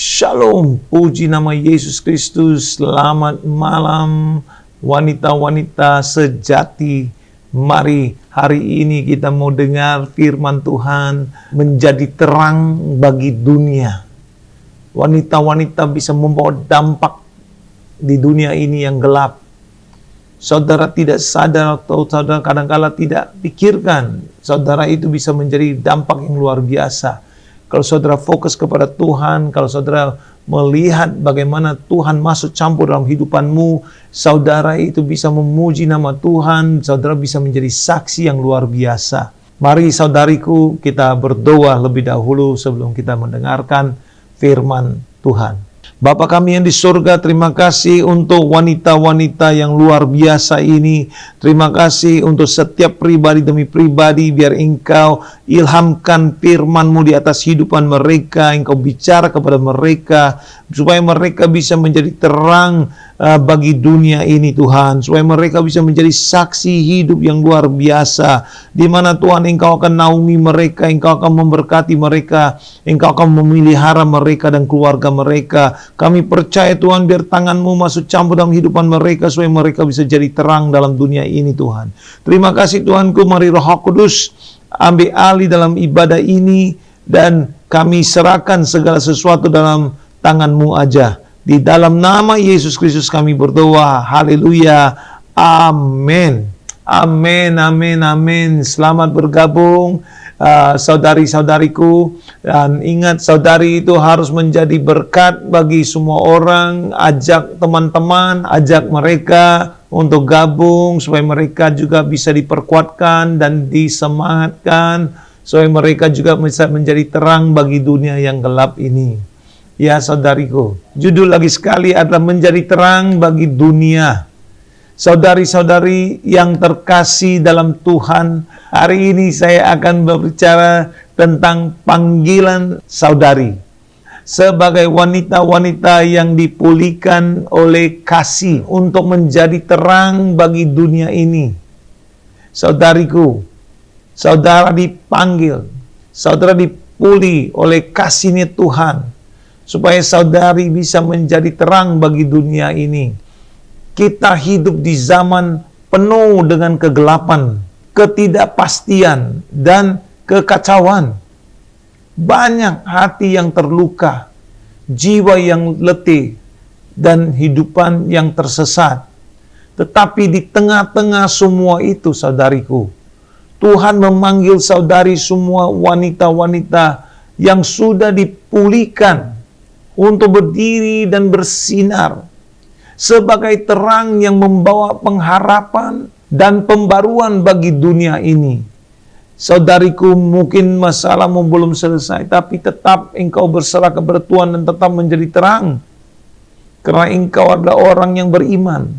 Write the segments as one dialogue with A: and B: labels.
A: Shalom, puji nama Yesus Kristus. Selamat malam wanita-wanita sejati. Mari hari ini kita mau dengar firman Tuhan menjadi terang bagi dunia. Wanita-wanita bisa membawa dampak di dunia ini yang gelap. Saudara tidak sadar atau saudara kadang-kala tidak pikirkan, saudara itu bisa menjadi dampak yang luar biasa. Kalau saudara fokus kepada Tuhan, kalau saudara melihat bagaimana Tuhan masuk campur dalam hidupanmu, saudara itu bisa memuji nama Tuhan, saudara bisa menjadi saksi yang luar biasa. Mari saudariku, kita berdoa lebih dahulu sebelum kita mendengarkan firman Tuhan. Bapa kami yang di surga, terima kasih untuk wanita-wanita yang luar biasa ini. Terima kasih untuk setiap pribadi demi pribadi, biar Engkau ilhamkan firman-Mu di atas hidupan mereka, Engkau bicara kepada mereka, supaya mereka bisa menjadi terang bagi dunia ini Tuhan, supaya mereka bisa menjadi saksi hidup yang luar biasa, di mana Tuhan Engkau akan naungi mereka, Engkau akan memberkati mereka, Engkau akan memelihara mereka dan keluarga mereka. Kami percaya Tuhan, biar tangan-Mu masuk campur dalam hidupan mereka, supaya mereka bisa jadi terang dalam dunia ini Tuhan. Terima kasih Tuhanku, mari Roh Kudus ambil alih dalam ibadah ini, dan kami serahkan segala sesuatu dalam tangan-Mu aja. Di dalam nama Yesus Kristus kami berdoa. Haleluya. Amin. Amin, amin, amin. Selamat bergabung saudari-saudariku. Dan ingat, saudari itu harus menjadi berkat bagi semua orang. Ajak teman-teman, ajak mereka untuk gabung, supaya mereka juga bisa diperkuatkan dan disemangatkan, supaya mereka juga bisa menjadi terang bagi dunia yang gelap ini. Ya saudariku, judul lagi sekali adalah menjadi terang bagi dunia. Saudari-saudari yang terkasih dalam Tuhan, hari ini saya akan berbicara tentang panggilan saudari. Sebagai wanita-wanita yang dipulihkan oleh kasih untuk menjadi terang bagi dunia ini. Saudariku, saudara dipanggil, saudara dipulih oleh kasih-Nya Tuhan, supaya saudari bisa menjadi terang bagi dunia ini. Kita hidup di zaman penuh dengan kegelapan, ketidakpastian, dan kekacauan. Banyak hati yang terluka, jiwa yang letih, dan hidupan yang tersesat. Tetapi di tengah-tengah semua itu, saudariku, Tuhan memanggil saudari semua wanita-wanita yang sudah dipulihkan untuk berdiri dan bersinar sebagai terang yang membawa pengharapan dan pembaruan bagi dunia ini. Saudariku, mungkin masalahmu belum selesai, tapi tetap engkau berserah kepada Tuhan dan tetap menjadi terang, karena engkau adalah orang yang beriman.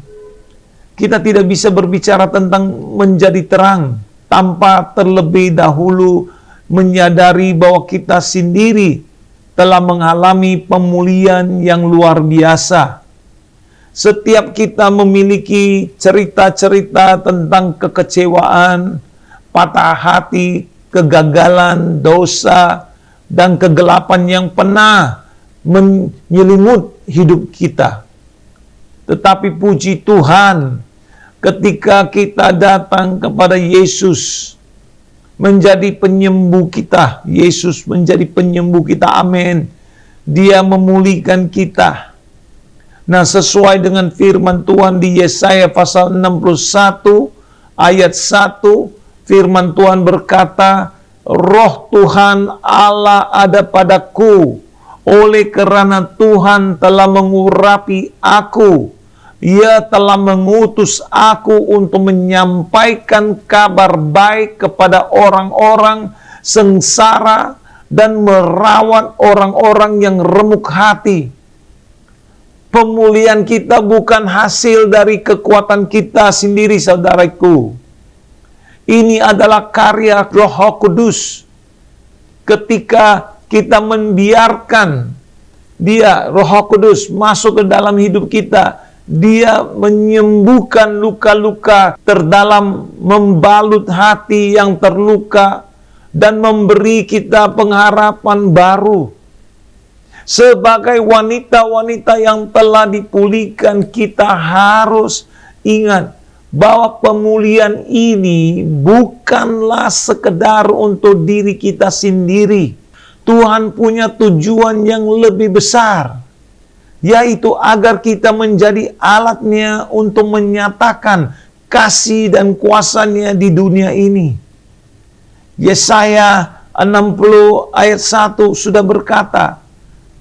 A: Kita tidak bisa berbicara tentang menjadi terang tanpa terlebih dahulu menyadari bahwa kita sendiri telah mengalami pemulihan yang luar biasa. Setiap kita memiliki cerita-cerita tentang kekecewaan, patah hati, kegagalan, dosa, dan kegelapan yang pernah menyelimut hidup kita. Tetapi puji Tuhan, ketika kita datang kepada Yesus, menjadi penyembuh kita. Yesus menjadi penyembuh kita. Amin. Dia memulihkan kita. Nah, sesuai dengan firman Tuhan di Yesaya pasal 61 ayat 1, firman Tuhan berkata, Roh Tuhan Allah ada padaku, oleh kerana Tuhan telah mengurapi aku. Ia telah mengutus aku untuk menyampaikan kabar baik kepada orang-orang sengsara dan merawat orang-orang yang remuk hati. Pemulihan kita bukan hasil dari kekuatan kita sendiri, saudaraku. Ini adalah karya Roh Kudus. Ketika kita membiarkan Dia, Roh Kudus, masuk ke dalam hidup kita, Dia menyembuhkan luka-luka terdalam, membalut hati yang terluka, dan memberi kita pengharapan baru. Sebagai wanita-wanita yang telah dipulihkan, kita harus ingat bahwa pemulihan ini bukanlah sekedar untuk diri kita sendiri. Tuhan punya tujuan yang lebih besar, yaitu agar kita menjadi alatnya untuk menyatakan kasih dan kuasa-Nya di dunia ini. Yesaya 60 ayat 1 sudah berkata,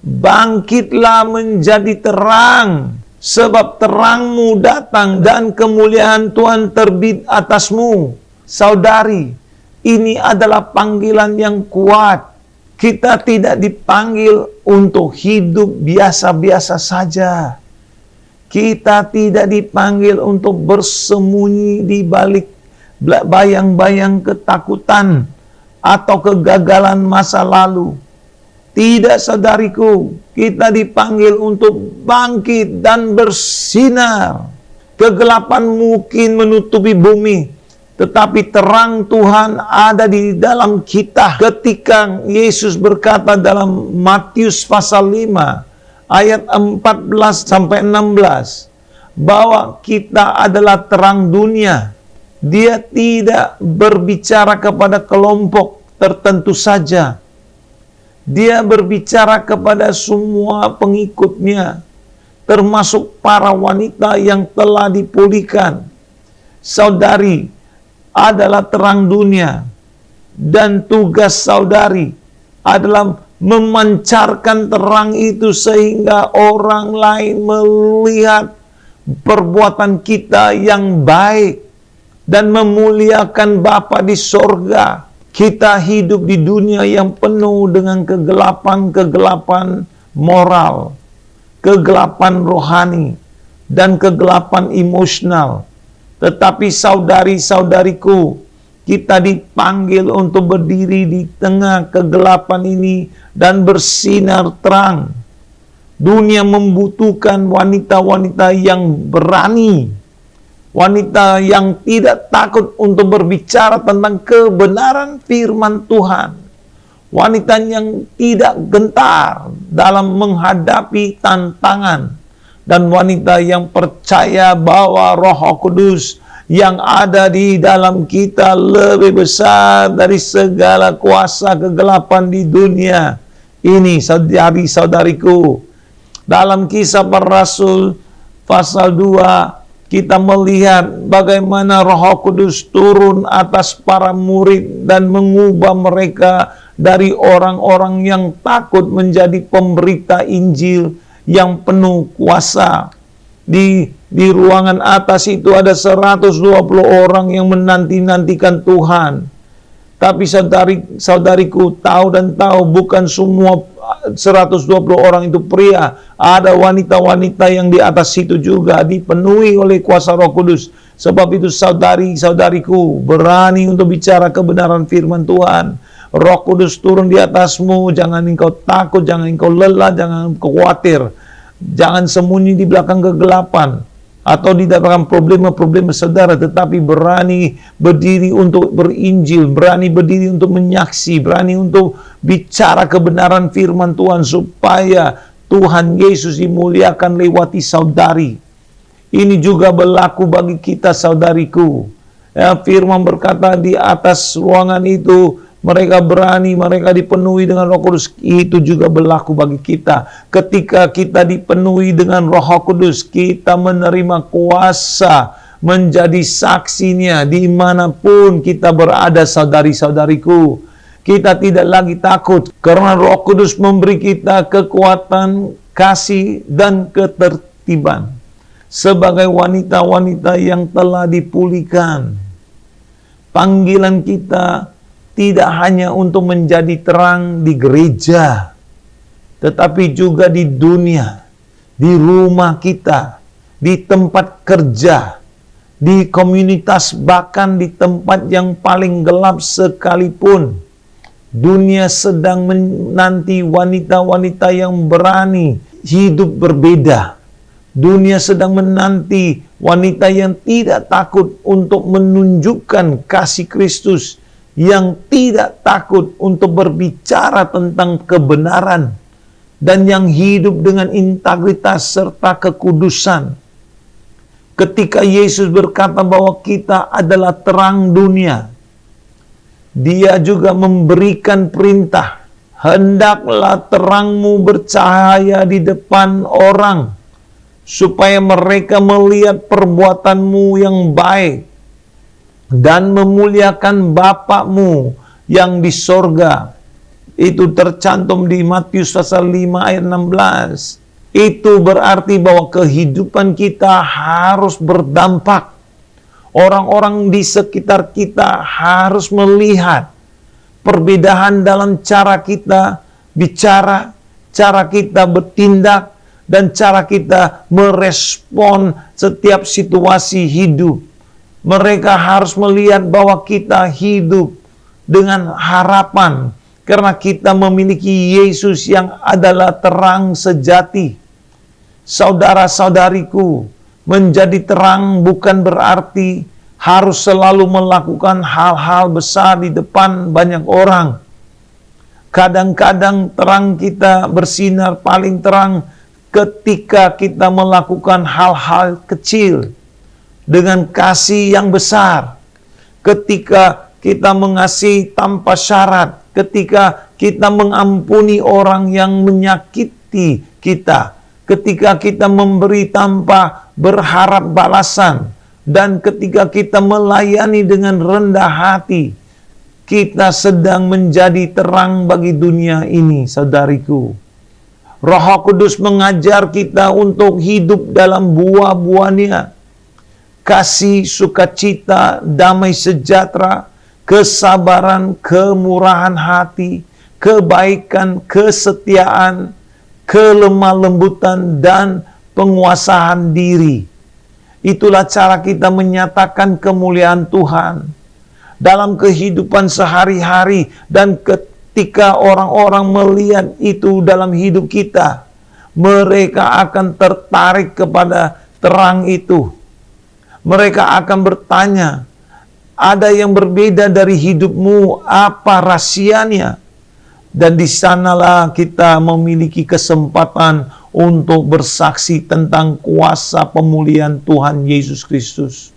A: "Bangkitlah menjadi terang, sebab terangmu datang dan kemuliaan Tuhan terbit atasmu." Saudari, ini adalah panggilan yang kuat. Kita tidak dipanggil untuk hidup biasa-biasa saja. Kita tidak dipanggil untuk bersembunyi di balik bayang-bayang ketakutan atau kegagalan masa lalu. Tidak, saudariku, kita dipanggil untuk bangkit dan bersinar. Kegelapan mungkin menutupi bumi, tetapi terang Tuhan ada di dalam kita. Ketika Yesus berkata dalam Matius pasal 5 ayat 14 sampai 16 bahwa kita adalah terang dunia. Dia tidak berbicara kepada kelompok tertentu saja. Dia berbicara kepada semua pengikutnya, termasuk para wanita yang telah dipulihkan. Saudari adalah terang dunia, dan tugas saudari adalah memancarkan terang itu sehingga orang lain melihat perbuatan kita yang baik dan memuliakan Bapa di sorga. Kita hidup di dunia yang penuh dengan kegelapan-kegelapan moral, kegelapan rohani, dan kegelapan emosional. Tetapi saudari-saudariku, kita dipanggil untuk berdiri di tengah kegelapan ini dan bersinar terang. Dunia membutuhkan wanita-wanita yang berani, wanita yang tidak takut untuk berbicara tentang kebenaran firman Tuhan. Wanita yang tidak gentar dalam menghadapi tantangan. Dan wanita yang percaya bahwa Roh Kudus yang ada di dalam kita lebih besar dari segala kuasa kegelapan di dunia ini. Saudari-saudariku, dalam Kisah Para Rasul pasal 2, kita melihat bagaimana Roh Kudus turun atas para murid dan mengubah mereka dari orang-orang yang takut menjadi pemberita Injil yang penuh kuasa. Di ruangan atas itu ada 120 orang yang menanti-nantikan Tuhan. Tapi saudariku tahu bukan semua 120 orang itu pria. Ada wanita-wanita yang di atas itu juga dipenuhi oleh kuasa Roh Kudus. Sebab itu saudariku berani untuk bicara kebenaran firman Tuhan. Roh Kudus turun di atasmu, jangan engkau takut, jangan engkau lelah, jangan khawatir. Jangan sembunyi di belakang kegelapan atau di belakang problema-problema saudara, tetapi berani berdiri untuk berinjil, berani berdiri untuk menyaksi, berani untuk bicara kebenaran firman Tuhan supaya Tuhan Yesus dimuliakan lewati saudari. Ini juga berlaku bagi kita, saudariku. Ya, firman berkata di atas ruangan itu mereka berani, mereka dipenuhi dengan Roh Kudus. Itu juga berlaku bagi kita. Ketika kita dipenuhi dengan Roh Kudus, kita menerima kuasa menjadi saksinya dimanapun kita berada, saudari-saudariku. Kita tidak lagi takut karena Roh Kudus memberi kita kekuatan, kasih, dan ketertiban. Sebagai wanita-wanita yang telah dipulihkan, panggilan kita tidak hanya untuk menjadi terang di gereja, tetapi juga di dunia, di rumah kita, di tempat kerja, di komunitas, bahkan di tempat yang paling gelap sekalipun. Dunia sedang menanti wanita-wanita yang berani hidup berbeda. Dunia sedang menanti wanita yang tidak takut untuk menunjukkan kasih Kristus, yang tidak takut untuk berbicara tentang kebenaran. dan yang hidup dengan integritas serta kekudusan. Ketika Yesus berkata bahwa kita adalah terang dunia, Dia juga memberikan perintah, hendaklah terangmu bercahaya di depan orang, supaya mereka melihat perbuatanmu yang baik dan memuliakan Bapakmu yang di sorga. Itu tercantum di Matius pasal 5 ayat 16. Itu berarti bahwa kehidupan kita harus berdampak. Orang-orang di sekitar kita harus melihat perbedaan dalam cara kita bicara, cara kita bertindak, dan cara kita merespon setiap situasi hidup. Mereka harus melihat bahwa kita hidup dengan harapan, karena kita memiliki Yesus yang adalah terang sejati. Saudara-saudariku, menjadi terang bukan berarti harus selalu melakukan hal-hal besar di depan banyak orang. Kadang-kadang terang kita bersinar paling terang ketika kita melakukan hal-hal kecil dengan kasih yang besar. Ketika kita mengasihi tanpa syarat, ketika kita mengampuni orang yang menyakiti kita, ketika kita memberi tanpa berharap balasan, dan ketika kita melayani dengan rendah hati, kita sedang menjadi terang bagi dunia ini, saudariku. Roh Kudus mengajar kita untuk hidup dalam buah-buahnya: kasih, sukacita, damai sejahtera, kesabaran, kemurahan hati, kebaikan, kesetiaan, kelemah lembutan, dan penguasaan diri. Itulah cara kita menyatakan kemuliaan Tuhan dalam kehidupan sehari-hari, dan ketika orang-orang melihat itu dalam hidup kita, mereka akan tertarik kepada terang itu. Mereka akan bertanya, ada yang berbeda dari hidupmu, apa rahasianya? Dan di sanalah kita memiliki kesempatan untuk bersaksi tentang kuasa pemulihan Tuhan Yesus Kristus.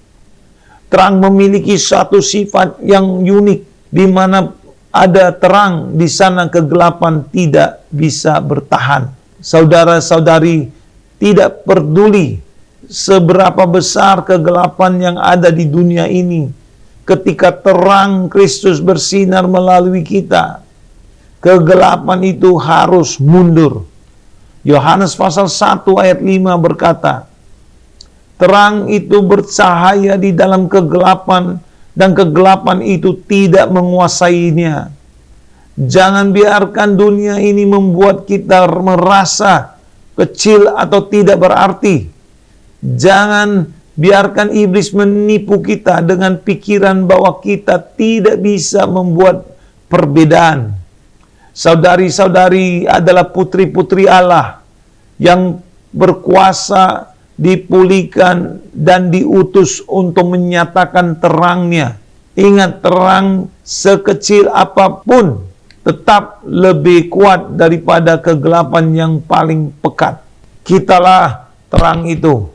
A: Terang memiliki satu sifat yang unik, di mana ada terang, di sana kegelapan tidak bisa bertahan. Saudara-saudari, tidak peduli seberapa besar kegelapan yang ada di dunia ini, ketika terang Kristus bersinar melalui kita, kegelapan itu harus mundur. Yohanes pasal 1 ayat 5 berkata, terang itu bercahaya di dalam kegelapan, dan kegelapan itu tidak menguasainya. Jangan biarkan dunia ini membuat kita merasa kecil atau tidak berarti. Jangan biarkan iblis menipu kita dengan pikiran bahwa kita tidak bisa membuat perbedaan. Saudari-saudari adalah putri-putri Allah yang berkuasa, dipulihkan, dan diutus untuk menyatakan terangnya. Ingat, terang sekecil apapun tetap lebih kuat daripada kegelapan yang paling pekat. Kitalah terang itu.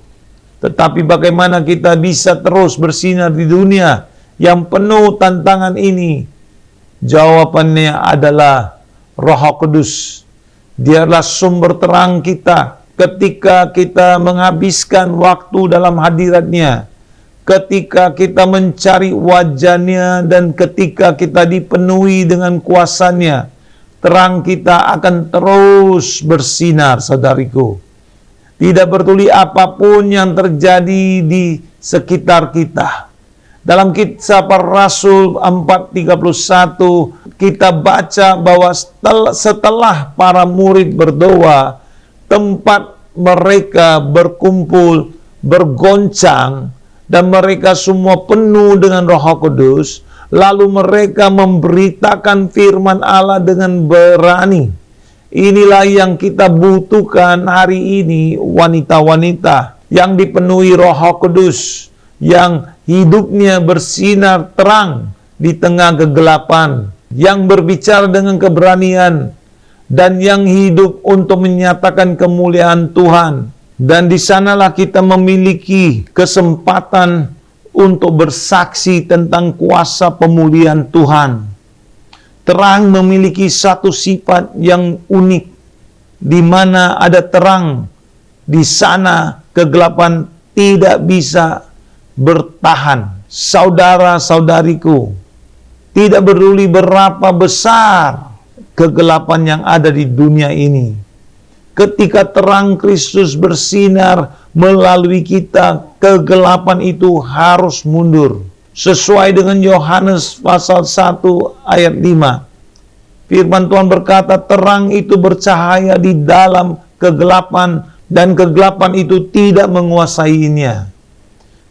A: Tetapi bagaimana kita bisa terus bersinar di dunia yang penuh tantangan ini? Jawabannya adalah Roh Kudus. Dialah sumber terang kita ketika kita menghabiskan waktu dalam hadirat-Nya, ketika kita mencari wajah-Nya, dan ketika kita dipenuhi dengan kuasa-Nya. Terang kita akan terus bersinar, saudariku. Tidak peduli apapun yang terjadi di sekitar kita. Dalam Kisah Para Rasul 4:31, kita baca bahwa setelah para murid berdoa, tempat mereka berkumpul bergoncang, dan mereka semua penuh dengan Roh Kudus. Lalu mereka memberitakan firman Allah dengan berani. Inilah yang kita butuhkan hari ini, wanita-wanita yang dipenuhi Roh Kudus, yang hidupnya bersinar terang di tengah kegelapan, yang berbicara dengan keberanian dan yang hidup untuk menyatakan kemuliaan Tuhan. Dan di sanalah kita memiliki kesempatan untuk bersaksi tentang kuasa pemulihan Tuhan. Terang memiliki satu sifat yang unik, di mana ada terang, di sana kegelapan tidak bisa bertahan. Saudara-saudariku, tidak peduli berapa besar kegelapan yang ada di dunia ini, ketika terang Kristus bersinar melalui kita, kegelapan itu harus mundur. Sesuai dengan Yohanes pasal 1 ayat 5. Firman Tuhan berkata, terang itu bercahaya di dalam kegelapan, dan kegelapan itu tidak menguasainya.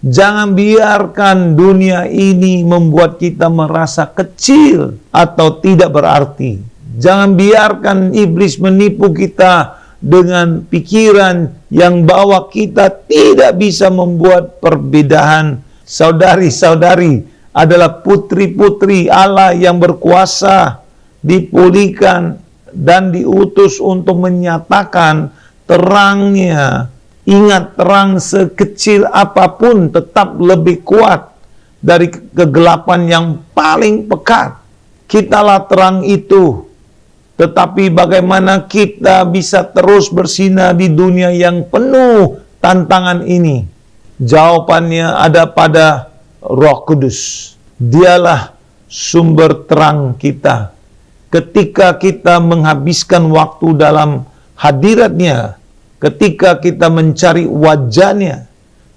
A: Jangan biarkan dunia ini membuat kita merasa kecil atau tidak berarti. Jangan biarkan iblis menipu kita dengan pikiran yang bahwa kita tidak bisa membuat perbedaan. Saudari-saudari adalah putri-putri Allah yang berkuasa, dipulihkan dan diutus untuk menyatakan terangnya. Ingat, terang sekecil apapun tetap lebih kuat dari kegelapan yang paling pekat. Kitalah terang itu. Tetapi bagaimana kita bisa terus bersinar di dunia yang penuh tantangan ini? Jawabannya ada pada Roh Kudus. Dialah sumber terang kita. Ketika kita menghabiskan waktu dalam hadirat-Nya, ketika kita mencari wajah-Nya,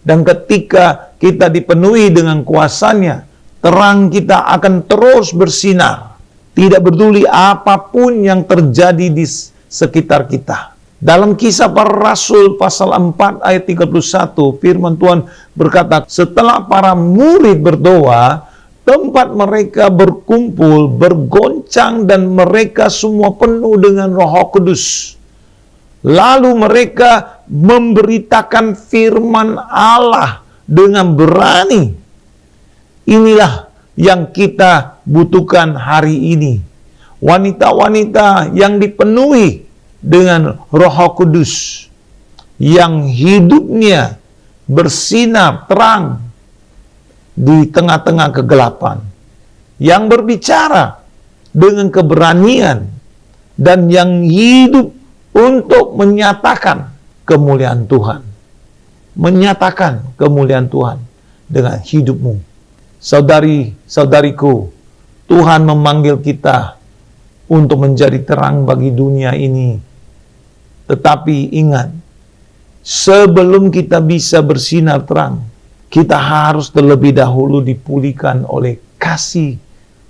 A: dan ketika kita dipenuhi dengan kuasa-Nya, terang kita akan terus bersinar. Tidak peduli apapun yang terjadi di sekitar kita. Dalam Kisah Para Rasul pasal 4 ayat 31, firman Tuhan berkata, setelah para murid berdoa, tempat mereka berkumpul, bergoncang, dan mereka semua penuh dengan Roh Kudus. Lalu mereka memberitakan firman Allah dengan berani. Inilah yang kita butuhkan hari ini. Wanita-wanita yang dipenuhi dengan Roh Kudus, yang hidupnya bersinar terang di tengah-tengah kegelapan, yang berbicara dengan keberanian, dan yang hidup untuk menyatakan kemuliaan Tuhan. Menyatakan kemuliaan Tuhan dengan hidupmu. Saudari-saudariku, Tuhan memanggil kita untuk menjadi terang bagi dunia ini. Tetapi ingat, sebelum kita bisa bersinar terang, kita harus terlebih dahulu dipulihkan oleh kasih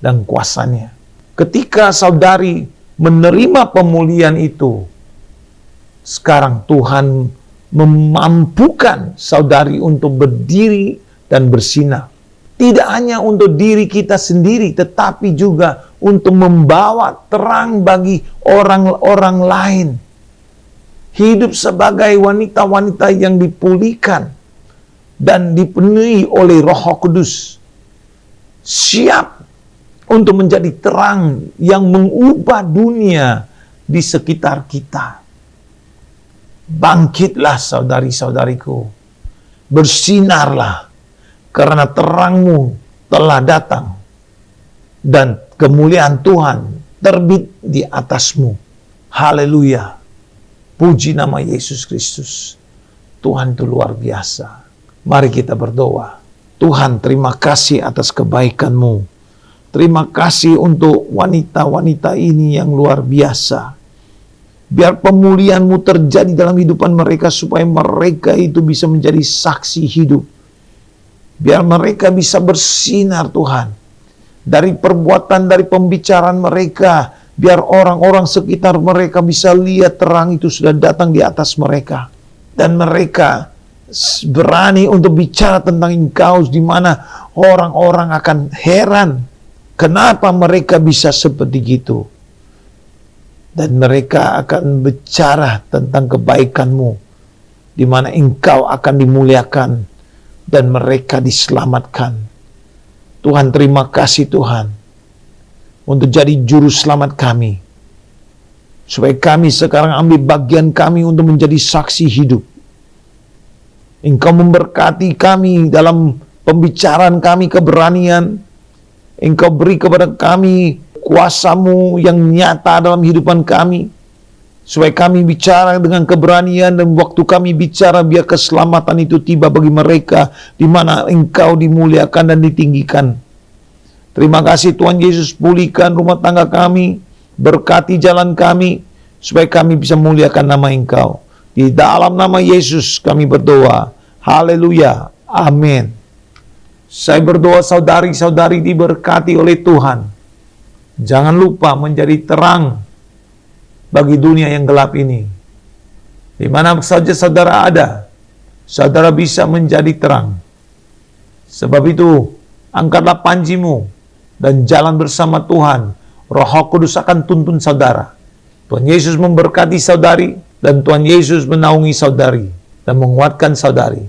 A: dan kuasa-Nya. Ketika saudari menerima pemulihan itu, sekarang Tuhan memampukan saudari untuk berdiri dan bersinar. Tidak hanya untuk diri kita sendiri, tetapi juga untuk membawa terang bagi orang-orang lain. Hidup sebagai wanita-wanita yang dipulihkan dan dipenuhi oleh Roh Kudus. Siap untuk menjadi terang yang mengubah dunia di sekitar kita. Bangkitlah saudari-saudariku. Bersinarlah. Karena terangmu telah datang, dan kemuliaan Tuhan terbit di atasmu. Haleluya. Puji nama Yesus Kristus. Tuhan itu luar biasa. Mari kita berdoa. Tuhan, terima kasih atas kebaikan-Mu. Terima kasih untuk wanita-wanita ini yang luar biasa. Biar pemulihan-Mu terjadi dalam kehidupan mereka, supaya mereka itu bisa menjadi saksi hidup. Biar mereka bisa bersinar, Tuhan. Dari perbuatan, dari pembicaraan mereka. Biar orang-orang sekitar mereka bisa lihat terang itu sudah datang di atas mereka. Dan mereka berani untuk bicara tentang Engkau, di mana orang-orang akan heran. Kenapa mereka bisa seperti itu? Dan mereka akan bicara tentang kebaikan-Mu, di mana Engkau akan dimuliakan dan mereka diselamatkan. Tuhan, terima kasih Tuhan untuk jadi juru selamat kami. Supaya kami sekarang ambil bagian kami untuk menjadi saksi hidup. Engkau memberkati kami dalam pembicaraan kami, keberanian. Engkau beri kepada kami kuasa-Mu yang nyata dalam kehidupan kami. Supaya kami bicara dengan keberanian, dan waktu kami bicara biar keselamatan itu tiba bagi mereka di mana Engkau dimuliakan dan ditinggikan. Terima kasih Tuhan Yesus, pulihkan rumah tangga kami, berkati jalan kami, supaya kami bisa muliakan nama Engkau. Di dalam nama Yesus kami berdoa. Haleluya. Amin. Saya berdoa saudari-saudari diberkati oleh Tuhan. Jangan lupa menjadi terang bagi dunia yang gelap ini. Di mana saja saudara ada, saudara bisa menjadi terang. Sebab itu, angkatlah panjimu dan jalan bersama Tuhan. Roh Kudus akan tuntun saudara. Tuhan Yesus memberkati saudari, dan Tuhan Yesus menaungi saudari dan menguatkan saudari.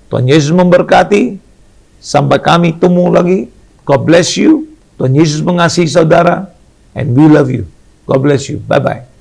A: Tuhan Yesus memberkati. Sampai kami temu lagi. God bless you. Tuhan Yesus mengasihi saudara. And we love you. God bless you. Bye-bye.